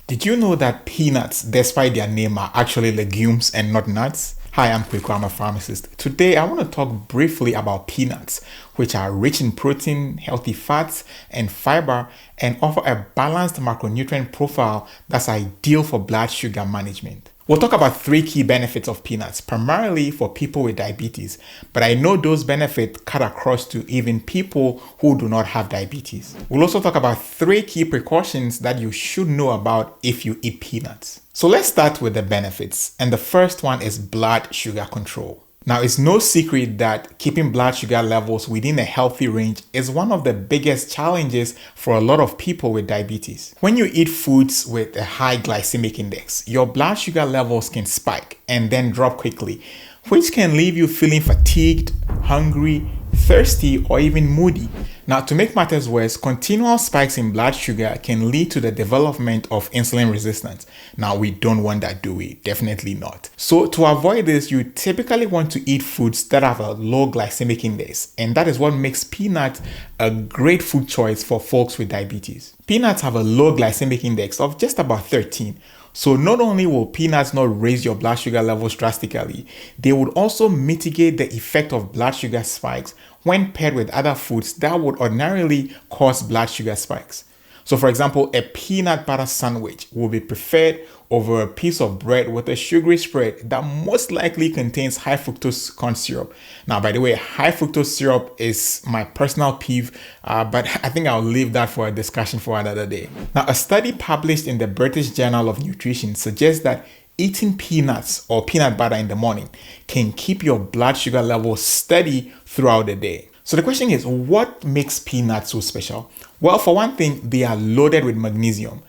Did you know that peanuts, despite their name, are actually legumes and not nuts? Hi, I'm Kweko, I'm a pharmacist. Today, I want to talk briefly about peanuts, which are rich in protein, healthy fats, and fiber, and offer a balanced macronutrient profile that's ideal for blood sugar management. We'll talk about three key benefits of peanuts, primarily for people with diabetes, but I know those benefits cut across to even people who do not have diabetes. We'll also talk about three key precautions that you should know about if you eat peanuts. So let's start with the benefits, and the first one is blood sugar control. Now, it's no secret that keeping blood sugar levels within a healthy range is one of the biggest challenges for a lot of people with diabetes. When you eat foods with a high glycemic index, your blood sugar levels can spike and then drop quickly, which can leave you feeling fatigued, hungry, thirsty, or even moody. Now, to make matters worse, continual spikes in blood sugar can lead to the development of insulin resistance. Now, we don't want that, do we? Definitely not. So, to avoid this, you typically want to eat foods that have a low glycemic index, and that is what makes peanuts a great food choice for folks with diabetes. Peanuts have a low glycemic index of just about 13. So not only will peanuts not raise your blood sugar levels drastically, they would also mitigate the effect of blood sugar spikes when paired with other foods that would ordinarily cause blood sugar spikes. So for example, a peanut butter sandwich will be preferred over a piece of bread with a sugary spread that most likely contains high fructose corn syrup. Now, by the way, high fructose syrup is my personal peeve, but I think I'll leave that for a discussion for another day. Now, a study published in the British Journal of Nutrition suggests that eating peanuts or peanut butter in the morning can keep your blood sugar levels steady throughout the day. So the question is, what makes peanuts so special? Well, for one thing, they are loaded with magnesium.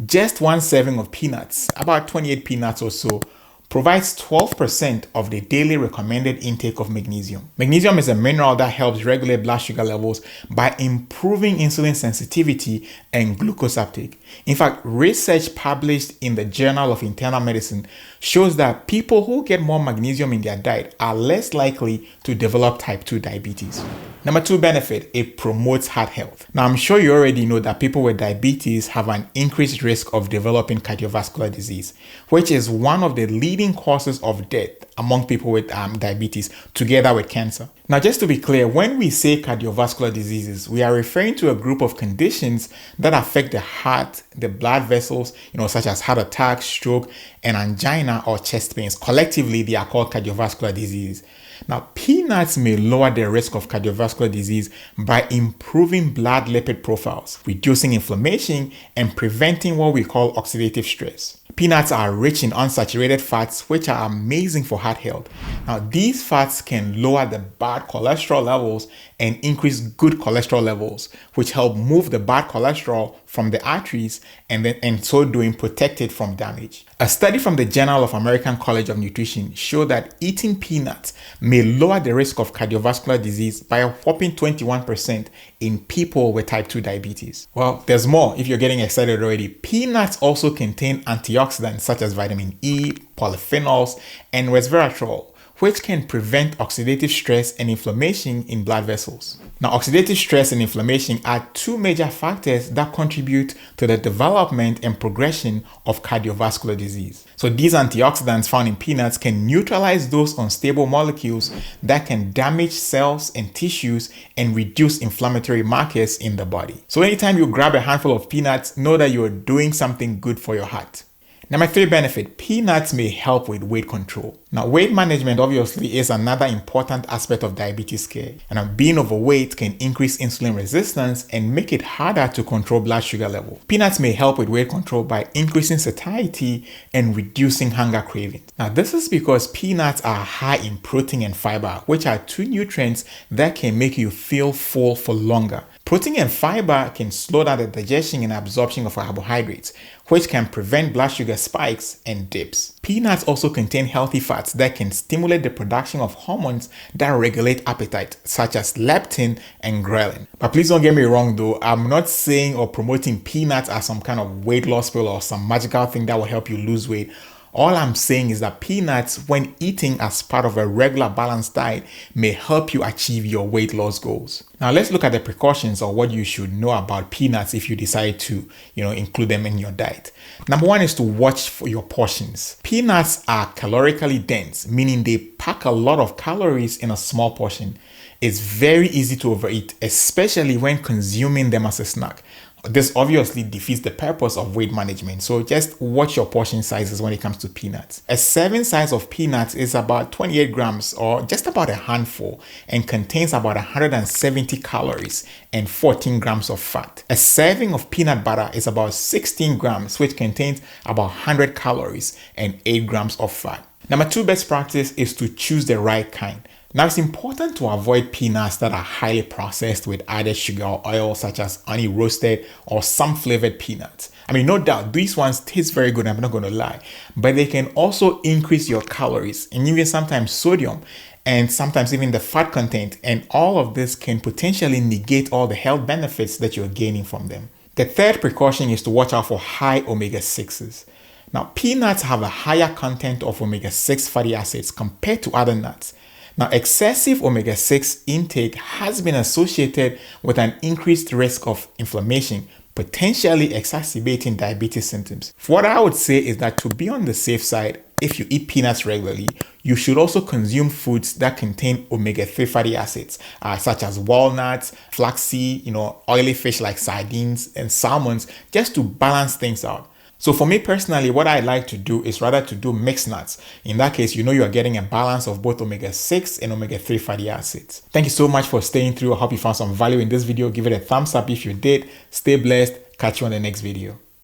Just one serving of peanuts, about 28 peanuts or so, provides 12% of the daily recommended intake of magnesium. Magnesium is a mineral that helps regulate blood sugar levels by improving insulin sensitivity and glucose uptake. In fact, research published in the Journal of Internal Medicine shows that people who get more magnesium in their diet are less likely to develop type 2 diabetes. Number two benefit, it promotes heart health. Now, I'm sure you already know that people with diabetes have an increased risk of developing cardiovascular disease, which is one of the leading causes of death among people with diabetes, together with cancer. Now, just to be clear, when we say cardiovascular diseases, we are referring to a group of conditions that affect the heart, the blood vessels, such as heart attack, stroke, and angina or chest pains. Collectively, they are called cardiovascular diseases. Now, peanuts may lower the risk of cardiovascular disease by improving blood lipid profiles, reducing inflammation, and preventing what we call oxidative stress. Peanuts are rich in unsaturated fats, which are amazing for heart health. Now, these fats can lower the bad cholesterol levels and increase good cholesterol levels, which help move the bad cholesterol from the arteries and so doing protect it from damage. A study from the Journal of American College of Nutrition showed that eating peanuts may lower the risk of cardiovascular disease by a whopping 21% in people with type 2 diabetes. Well, there's more if you're getting excited already. Peanuts also contain antioxidants such as vitamin E, polyphenols, and resveratrol, which can prevent oxidative stress and inflammation in blood vessels. Now, oxidative stress and inflammation are two major factors that contribute to the development and progression of cardiovascular disease. So these antioxidants found in peanuts can neutralize those unstable molecules that can damage cells and tissues and reduce inflammatory markers in the body. So anytime you grab a handful of peanuts, know that you are doing something good for your heart. Number three benefit, peanuts may help with weight control. Now, weight management obviously is another important aspect of diabetes care. And being overweight can increase insulin resistance and make it harder to control blood sugar level. Peanuts may help with weight control by increasing satiety and reducing hunger cravings. Now, this is because peanuts are high in protein and fiber, which are two nutrients that can make you feel full for longer. Protein and fiber can slow down the digestion and absorption of carbohydrates, which can prevent blood sugar spikes and dips. Peanuts also contain healthy fats that can stimulate the production of hormones that regulate appetite, such as leptin and ghrelin. But please don't get me wrong though, I'm not saying or promoting peanuts as some kind of weight loss pill or some magical thing that will help you lose weight. All I'm saying is that peanuts, when eating as part of a regular balanced diet, may help you achieve your weight loss goals. Now let's look at the precautions or what you should know about peanuts if you decide to, include them in your diet. Number one is to watch for your portions. Peanuts are calorically dense, meaning they pack a lot of calories in a small portion. It's very easy to overeat, especially when consuming them as a snack. This obviously defeats the purpose of weight management, so just watch your portion sizes when it comes to peanuts. A serving size of peanuts is about 28 grams or just about a handful and contains about 170 calories and 14 grams of fat. A serving of peanut butter is about 16 grams, which contains about 100 calories and 8 grams of fat. Number two best practice is to choose the right kind. Now, it's important to avoid peanuts that are highly processed with added sugar or oil, such as honey roasted or some flavored peanuts. I mean, no doubt, these ones taste very good, I'm not going to lie, but they can also increase your calories and even sometimes sodium and sometimes even the fat content. And all of this can potentially negate all the health benefits that you're gaining from them. The third precaution is to watch out for high omega-6s. Now, peanuts have a higher content of omega-6 fatty acids compared to other nuts. Now, excessive omega-6 intake has been associated with an increased risk of inflammation, potentially exacerbating diabetes symptoms. What I would say is that to be on the safe side, if you eat peanuts regularly, you should also consume foods that contain omega-3 fatty acids, such as walnuts, flaxseed, oily fish like sardines and salmons, just to balance things out. So for me personally, what I like to do is rather to do mixed nuts. In that case, you are getting a balance of both omega-6 and omega-3 fatty acids. Thank you so much for staying through. I hope you found some value in this video. Give it a thumbs up if you did. Stay blessed. Catch you on the next video.